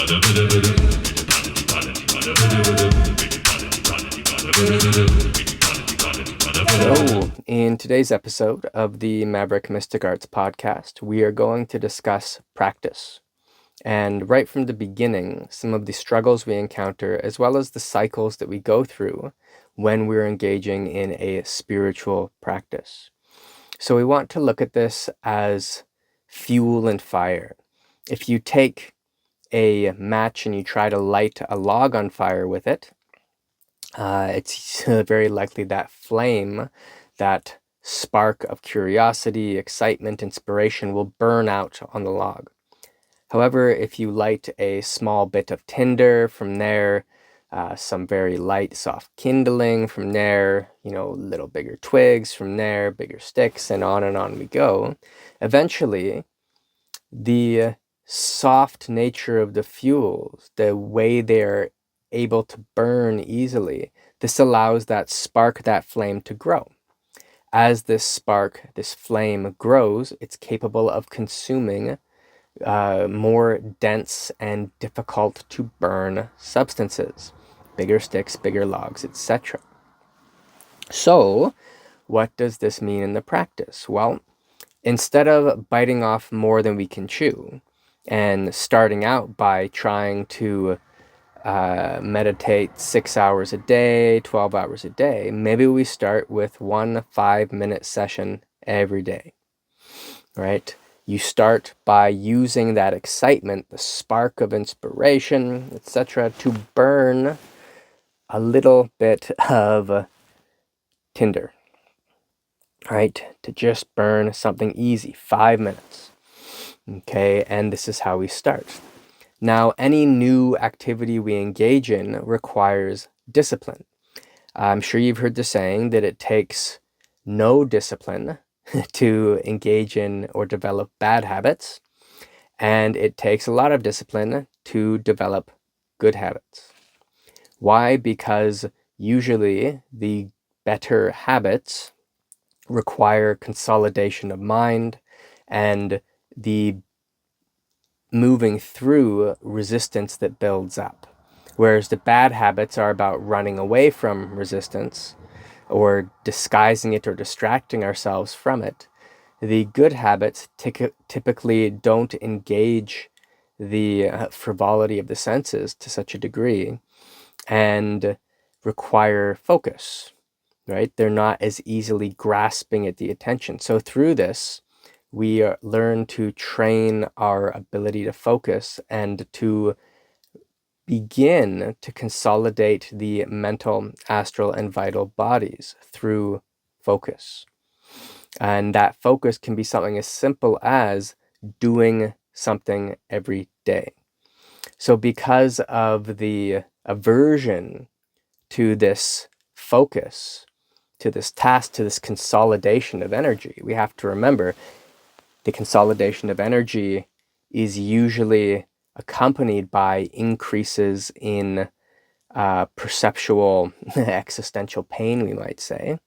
So, in today's episode of the Maverick Mystic Arts podcast, we are going to discuss practice. And right from the beginning, some of the struggles we encounter, as well as the cycles that we go through when we're engaging in a spiritual practice. So we want to look at this as fuel and fire. If you take a match and you try to light a log on fire with it, it's very likely that flame, that spark of curiosity, excitement, inspiration will burn out on the log. However, if you light a small bit of tinder from there, some very light, soft kindling from there, little bigger twigs from there, bigger sticks, and on we go. Eventually, the soft nature of the fuels, the way they're able to burn easily, this allows that spark, that flame to grow. As this spark, this flame grows, it's capable of consuming more dense and difficult to burn substances, bigger sticks, bigger logs, etc. So, what does this mean in the practice? Well, instead of biting off more than we can chew and starting out by trying to meditate 6 hours a day, 12 hours a day, maybe we start with 1 5-minute session every day, right? You start by using that excitement, the spark of inspiration, etc., to burn a little bit of tinder, right? To just burn something easy, 5 minutes. Okay, and this is how we start. Now, any new activity we engage in requires discipline. I'm sure you've heard the saying that it takes no discipline to engage in or develop bad habits, and it takes a lot of discipline to develop good habits. Why? Because usually the better habits require consolidation of mind and the moving through resistance that builds up. Whereas the bad habits are about running away from resistance or disguising it or distracting ourselves from it. The good habits typically don't engage the frivolity of the senses to such a degree and require focus, right? They're not as easily grasping at the attention. So through this, we learn to train our ability to focus and to begin to consolidate the mental, astral, and vital bodies through focus. And that focus can be something as simple as doing something every day. So because of the aversion to this focus, to this task, to this consolidation of energy, we have to remember the consolidation of energy is usually accompanied by increases in perceptual existential pain, we might say.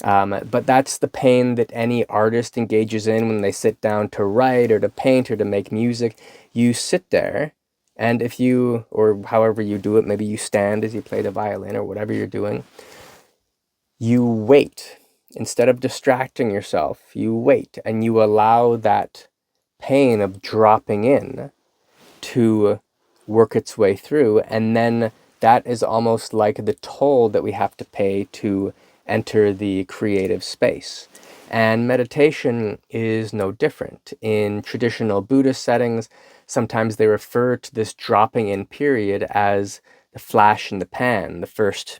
But that's the pain that any artist engages in when they sit down to write or to paint or to make music. You sit there, and if you, or however you do it, maybe you stand as you play the violin or whatever you're doing, you wait. Instead of distracting yourself, you wait and you allow that pain of dropping in to work its way through. And then that is almost like the toll that we have to pay to enter the creative space. And meditation is no different. In traditional Buddhist settings, sometimes they refer to this dropping in period as the flash in the pan, the first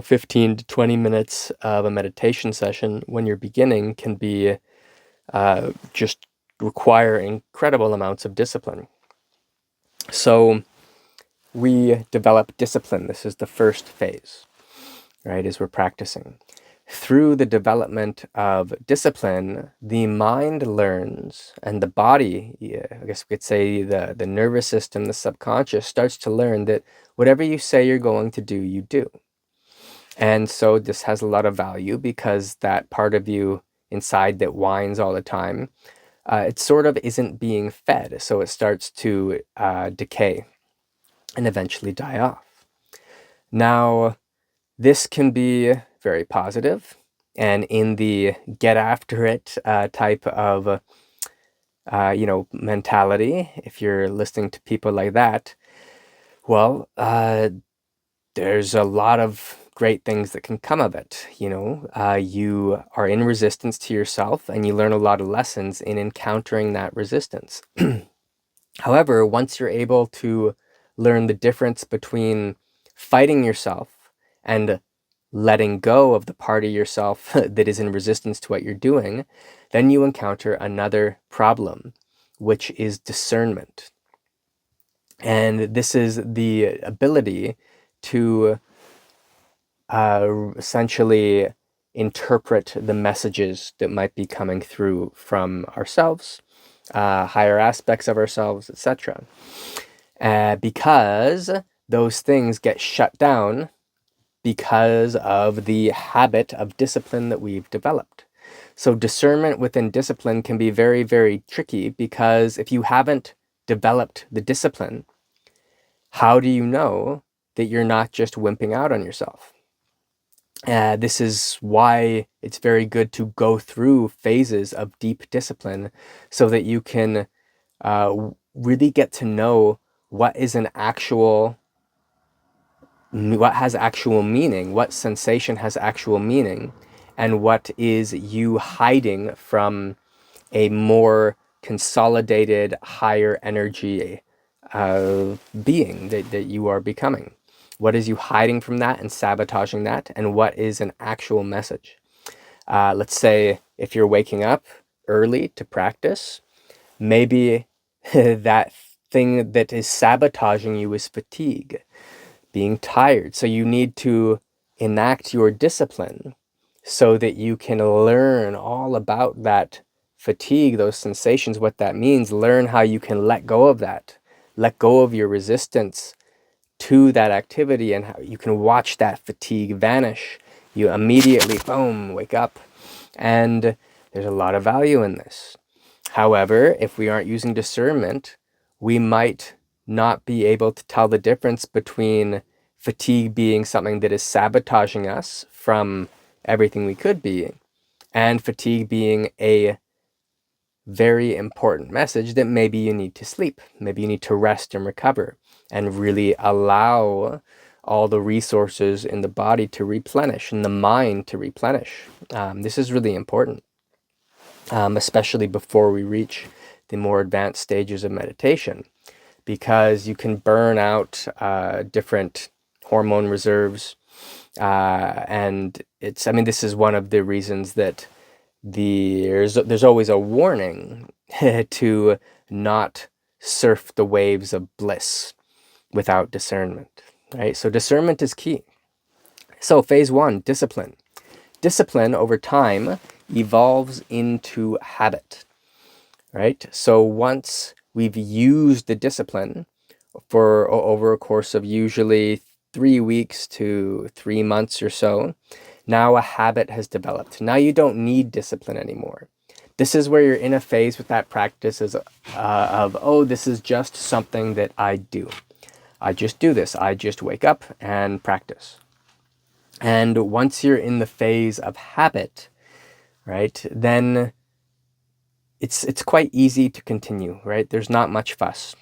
15 to 20 minutes of a meditation session when you're beginning can be just require incredible amounts of discipline. So we develop discipline. This is the first phase, right, as we're practicing. Through the development of discipline, the mind learns, and the body, I guess we could say the nervous system, the subconscious, starts to learn that whatever you say you're going to do, you do. And so this has a lot of value because that part of you inside that whines all the time, it sort of isn't being fed. So it starts to decay. and eventually die off. Now, this can be very positive, and in the get after it type of mentality, if you're listening to people like that, well, there's a lot of great things that can come of it. You are in resistance to yourself, and you learn a lot of lessons in encountering that resistance. However, once you're able to learn the difference between fighting yourself and letting go of the part of yourself that is in resistance to what you're doing, then you encounter another problem, which is discernment. And this is the ability to essentially interpret the messages that might be coming through from ourselves, higher aspects of ourselves, etc. Because those things get shut down because of the habit of discipline that we've developed. So discernment within discipline can be very, very tricky, because if you haven't developed the discipline, how do you know that you're not just wimping out on yourself? This is why it's very good to go through phases of deep discipline, so that you can really get to know what has actual meaning, what sensation has actual meaning, and what is you hiding from a more consolidated, higher energy being that you are becoming. What is you hiding from that and sabotaging that, and what is an actual message? Let's say if you're waking up early to practice, maybe that thing that is sabotaging you is fatigue, being tired. So you need to enact your discipline so that you can learn all about that fatigue, those sensations, what that means, learn how you can let go of that, let go of your resistance to that activity, and how you can watch that fatigue vanish. You immediately, boom, wake up. And there's a lot of value in this. However, if we aren't using discernment, we might not be able to tell the difference between fatigue being something that is sabotaging us from everything we could be, and fatigue being a very important message that maybe you need to sleep, maybe you need to rest and recover, and really allow all the resources in the body to replenish and the mind to replenish. This is really important, especially before we reach the more advanced stages of meditation, because you can burn out different hormone reserves. And this is one of the reasons that there's always a warning to not surf the waves of bliss without discernment, right? So discernment is key. So phase one, discipline. Discipline over time evolves into habit, right? So once we've used the discipline for over a course of usually 3 weeks to 3 months or so, now a habit has developed. Now you don't need discipline anymore. This is where you're in a phase with that practice of, this is just something that I do. I just do this. I just wake up and practice. And once you're in the phase of habit, right, then it's quite easy to continue, right? There's not much fuss.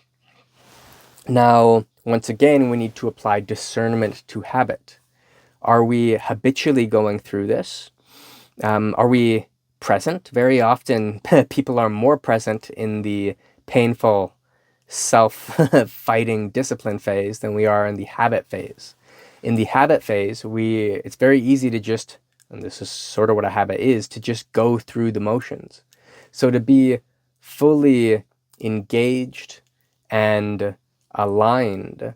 Now, once again, we need to apply discernment to habit. Are we habitually going through this? Are we present? Very often, people are more present in the painful self-fighting discipline phase than we are in the habit phase. In the habit phase, it's very easy to just, and this is sort of what a habit is, to just go through the motions. So to be fully engaged and aligned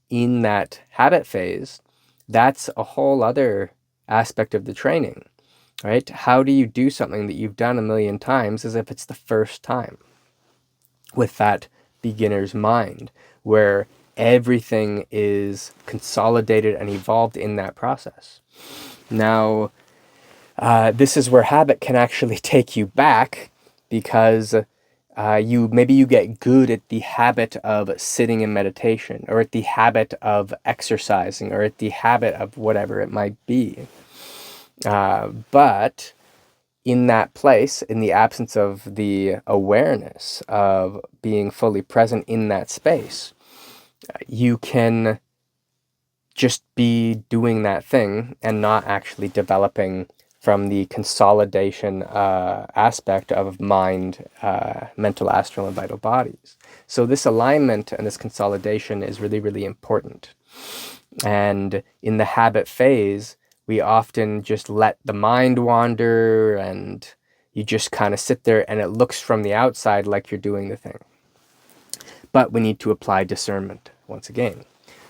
in that habit phase, that's a whole other aspect of the training, right? How do you do something that you've done a million times as if it's the first time, with that beginner's mind, where everything is consolidated and evolved in that process? Now, this is where habit can actually take you back, because maybe you get good at the habit of sitting in meditation, or at the habit of exercising, or at the habit of whatever it might be. But in that place, in the absence of the awareness of being fully present in that space, you can just be doing that thing and not actually developing from the consolidation aspect of mind, mental, astral, and vital bodies. So this alignment and this consolidation is really, really important. And in the habit phase, we often just let the mind wander, and you just kind of sit there, and it looks from the outside like you're doing the thing. But we need to apply discernment once again.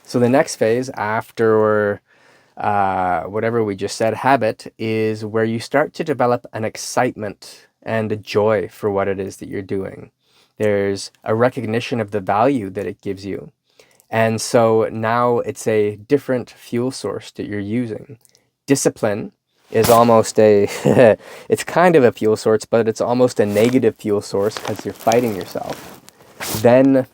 So the next phase after whatever we just said, habit, is where you start to develop an excitement and a joy for what it is that you're doing. There's a recognition of the value that it gives you. And so now it's a different fuel source that you're using. Discipline is almost it's kind of a fuel source, but it's almost a negative fuel source because you're fighting yourself. Then,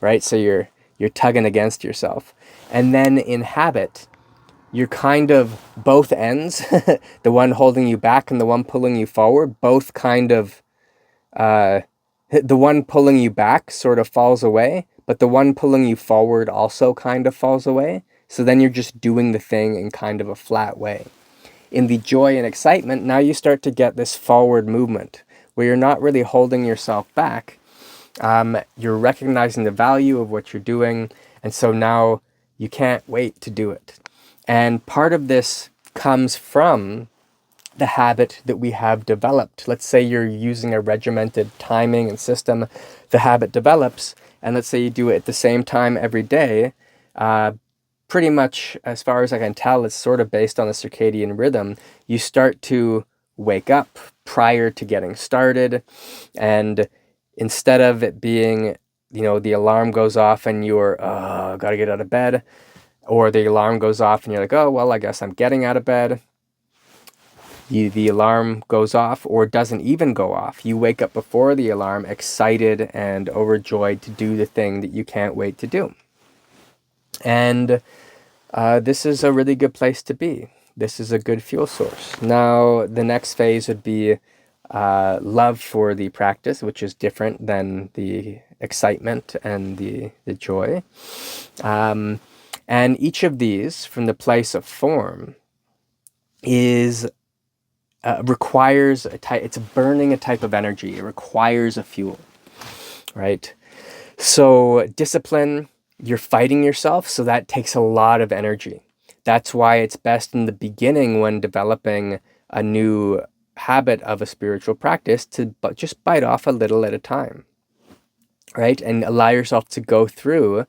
right, so you're tugging against yourself. And then in habit, you're kind of both ends, the one holding you back and the one pulling you forward, both kind of, the one pulling you back sort of falls away, but the one pulling you forward also kind of falls away. So then you're just doing the thing in kind of a flat way. In the joy and excitement, now you start to get this forward movement where you're not really holding yourself back. You're recognizing the value of what you're doing, and so now you can't wait to do it. And part of this comes from the habit that we have developed. Let's say you're using a regimented timing and system. The habit develops, and let's say you do it at the same time every day. Pretty much, as far as I can tell, it's sort of based on the circadian rhythm. You start to wake up prior to getting started, and instead of it being, the alarm goes off and you're, gotta get out of bed, or the alarm goes off and you're like, oh, well, I guess I'm getting out of bed. The alarm goes off or doesn't even go off. You wake up before the alarm, excited and overjoyed to do the thing that you can't wait to do. And this is a really good place to be. This is a good fuel source. Now, the next phase would be love for the practice, which is different than the excitement and the joy. And each of these, from the place of form, requires it's burning a type of energy. It requires a fuel, right? So discipline, you're fighting yourself, so that takes a lot of energy. That's why it's best in the beginning, when developing a new habit of a spiritual practice, to just bite off a little at a time, right? And allow yourself to go through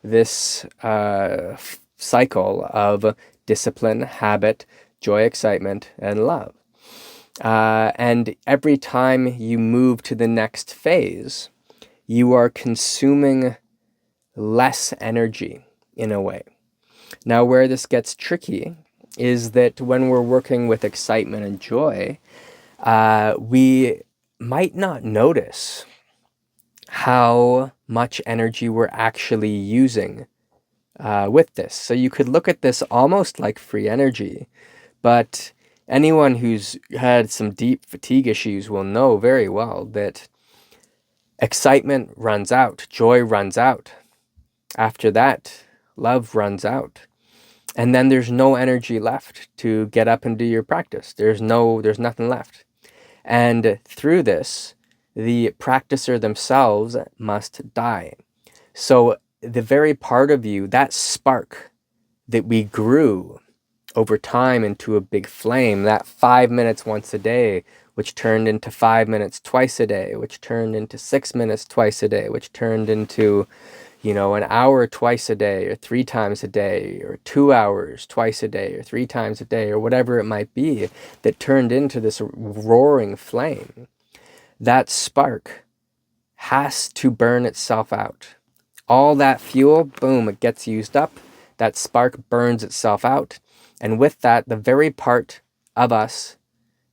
this cycle of discipline, habit, joy, excitement, and love. And every time you move to the next phase, you are consuming less energy in a way. Now, where this gets tricky is that when we're working with excitement and joy, we might not notice how much energy we're actually using with this. So you could look at this almost like free energy, but anyone who's had some deep fatigue issues will know very well that excitement runs out, joy runs out. After that, love runs out. And then there's no energy left to get up and do your practice. There's nothing left. And through this, the practicer themselves must die. So the very part of you, that spark that we grew over time into a big flame, that 5 minutes once a day, which turned into 5 minutes twice a day, which turned into 6 minutes twice a day, which turned into, an hour twice a day, or 3 times a day, or 2 hours twice a day, or 3 times a day, or whatever it might be, that turned into this roaring flame. That spark has to burn itself out. All that fuel, boom, it gets used up. That spark burns itself out. And with that, the very part of us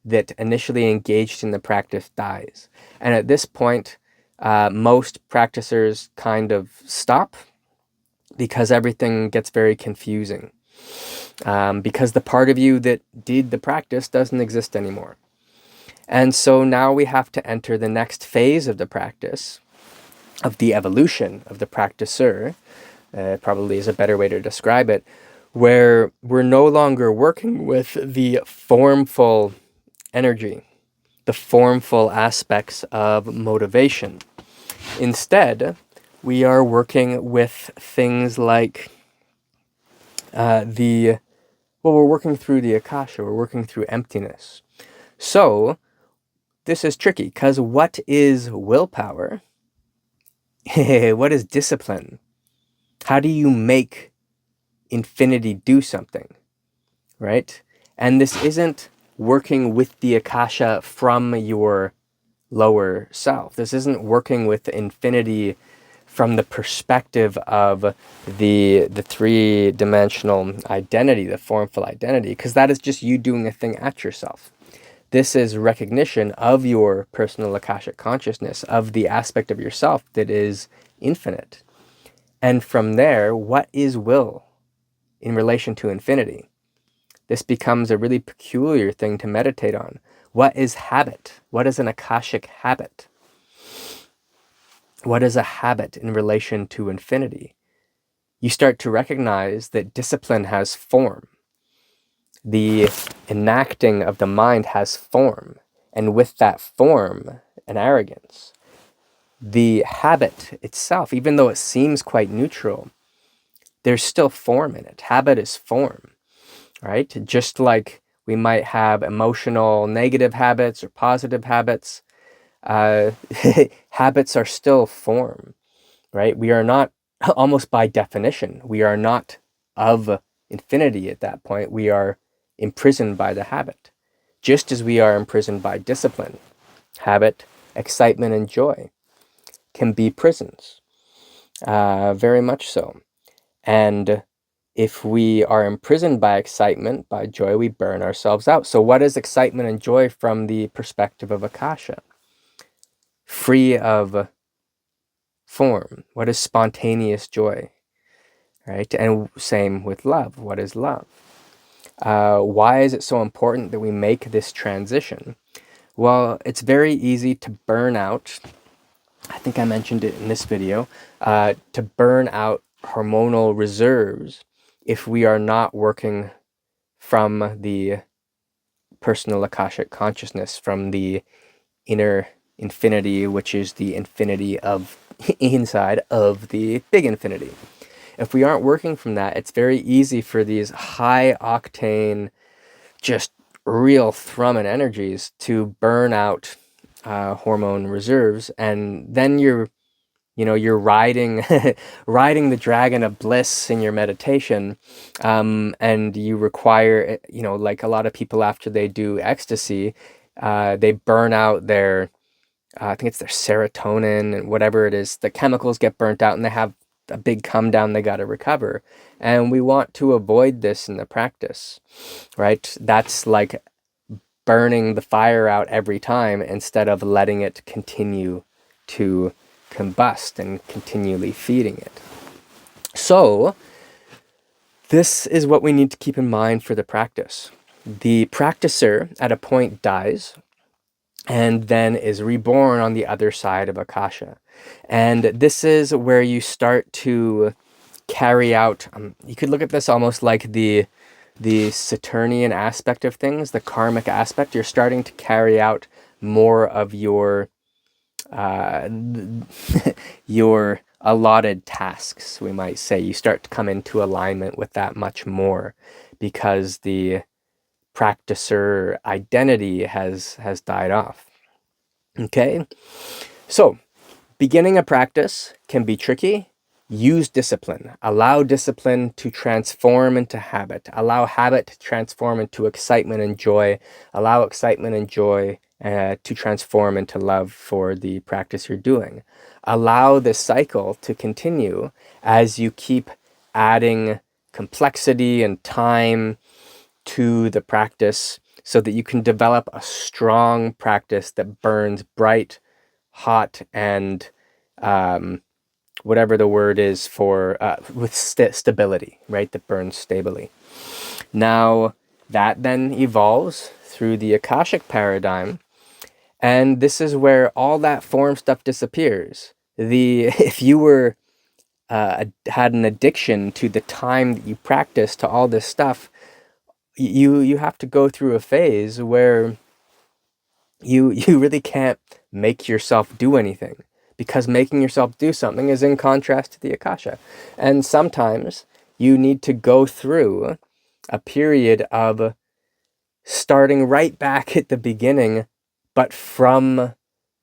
that initially engaged in the practice dies. And at this point, most practicers kind of stop because everything gets very confusing. Because the part of you that did the practice doesn't exist anymore. And so now we have to enter the next phase of the practice, of the evolution of the practicer, probably is a better way to describe it, where we're no longer working with the formful energy, the formful aspects of motivation. Instead, we are working with things like we're working through the Akasha, we're working through emptiness. So, this is tricky, because what is willpower? What is discipline? How do you make infinity do something, right? And this isn't working with the Akasha from your lower self. This isn't working with infinity from the perspective of the three-dimensional identity, the formful identity, because that is just you doing a thing at yourself. This is recognition of your personal Akashic consciousness, of the aspect of yourself that is infinite. And from there, what is will in relation to infinity? This becomes a really peculiar thing to meditate on. What is habit? What is an Akashic habit? What is a habit in relation to infinity? You start to recognize that discipline has form. The enacting of the mind has form, and with that form, an arrogance. The habit itself, even though it seems quite neutral, there's still form in it. Habit is form, right? Just like we might have emotional negative habits or positive habits, habits are still form, right? We are not, almost by definition, we are not of infinity at that point. We are imprisoned by the habit, just as we are imprisoned by discipline. Habit, excitement, and joy can be prisons, very much so. And if we are imprisoned by excitement, by joy, we burn ourselves out. So what is excitement and joy from the perspective of Akasha? Free of form. What is spontaneous joy? Right? And same with love. What is love? Why is it so important that we make this transition? Well, it's very easy to burn out. I think I mentioned it in this video, to burn out hormonal reserves if we are not working from the personal Akashic consciousness, from the inner infinity, which is the infinity of inside of the big infinity. If we aren't working from that, it's very easy for these high octane, just real thrumming energies to burn out hormone reserves, and then you're riding riding the dragon of bliss in your meditation, and you require, like a lot of people after they do ecstasy, they burn out their I think it's their serotonin and whatever it is, the chemicals get burnt out and they have a big come down they got to recover. And we want to avoid this in the practice, right? That's like burning the fire out every time instead of letting it continue to combust and continually feeding it. So this is what we need to keep in mind for the practice. The practicer at a point dies and then is reborn on the other side of Akasha. And this is where you start to carry out, you could look at this almost like the Saturnian aspect of things, the karmic aspect. You're starting to carry out more of your your allotted tasks, we might say. You start to come into alignment with that much more because the practicer identity has died off. Okay, so beginning a practice can be tricky. Use discipline. Allow discipline to transform into habit. Allow habit to transform into excitement and joy. Allow excitement and joy to transform into love for the practice you're doing. Allow this cycle to continue as you keep adding complexity and time to the practice so that you can develop a strong practice that burns bright, hot, and whatever the word is for, with stability, right? That burns stably. Now, that then evolves through the Akashic paradigm, and this is where all that form stuff disappears. If you were had an addiction to the time that you practice to all this stuff, you have to go through a phase where you really can't make yourself do anything, because making yourself do something is in contrast to the Akasha. And sometimes you need to go through a period of starting right back at the beginning, but from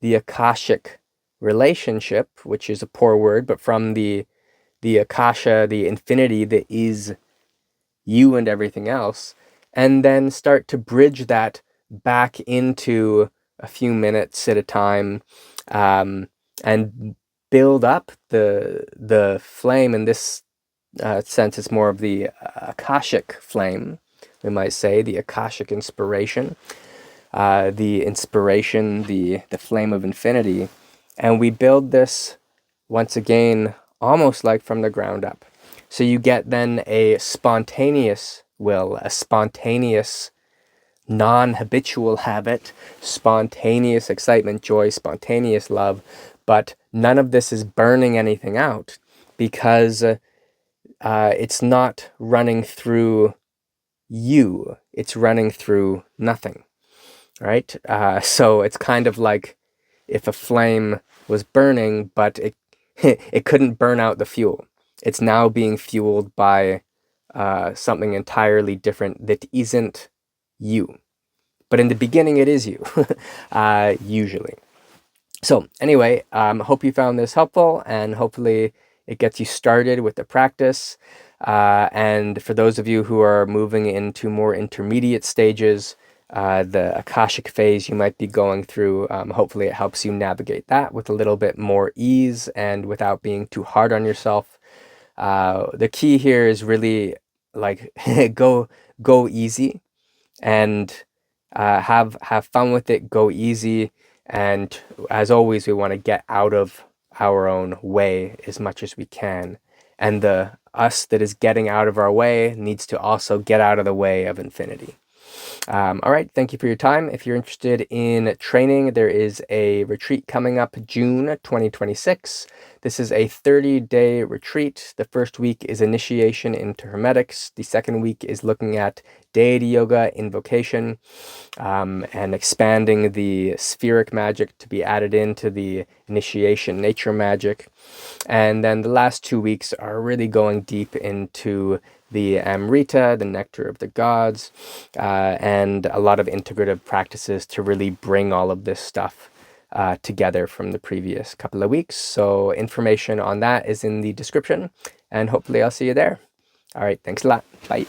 the Akashic relationship, which is a poor word, but from the Akasha, the infinity that is you and everything else, and then start to bridge that back into a few minutes at a time, and build up the flame. In this sense, it's more of the Akashic flame, we might say, the Akashic inspiration, the inspiration, the flame of infinity. And we build this, once again, almost like from the ground up. So you get then a spontaneous will, a spontaneous non-habitual habit, spontaneous excitement, joy, spontaneous love, but none of this is burning anything out, because it's not running through you, it's running through nothing, right? So it's kind of like if a flame was burning, but it couldn't burn out the fuel. It's now being fueled by something entirely different that isn't you. But in the beginning, it is you, usually. So anyway, hope you found this helpful, and hopefully it gets you started with the practice. And for those of you who are moving into more intermediate stages, the Akashic phase you might be going through, hopefully it helps you navigate that with a little bit more ease and without being too hard on yourself. The key here is really like go easy, and have fun with it. Go easy, and as always, we want to get out of our own way as much as we can. And the us that is getting out of our way needs to also get out of the way of infinity. All right, thank you for your time. If you're interested in training, there is a retreat coming up June 2026. This is a 30-day retreat. The first week is initiation into Hermetics. The second week is looking at Deity Yoga, invocation, and expanding the spheric magic to be added into the initiation nature magic. And then the last 2 weeks are really going deep into the Amrita, the nectar of the gods, and a lot of integrative practices to really bring all of this stuff together from the previous couple of weeks. So information on that is in the description, and hopefully I'll see you there. All right, thanks a lot. Bye.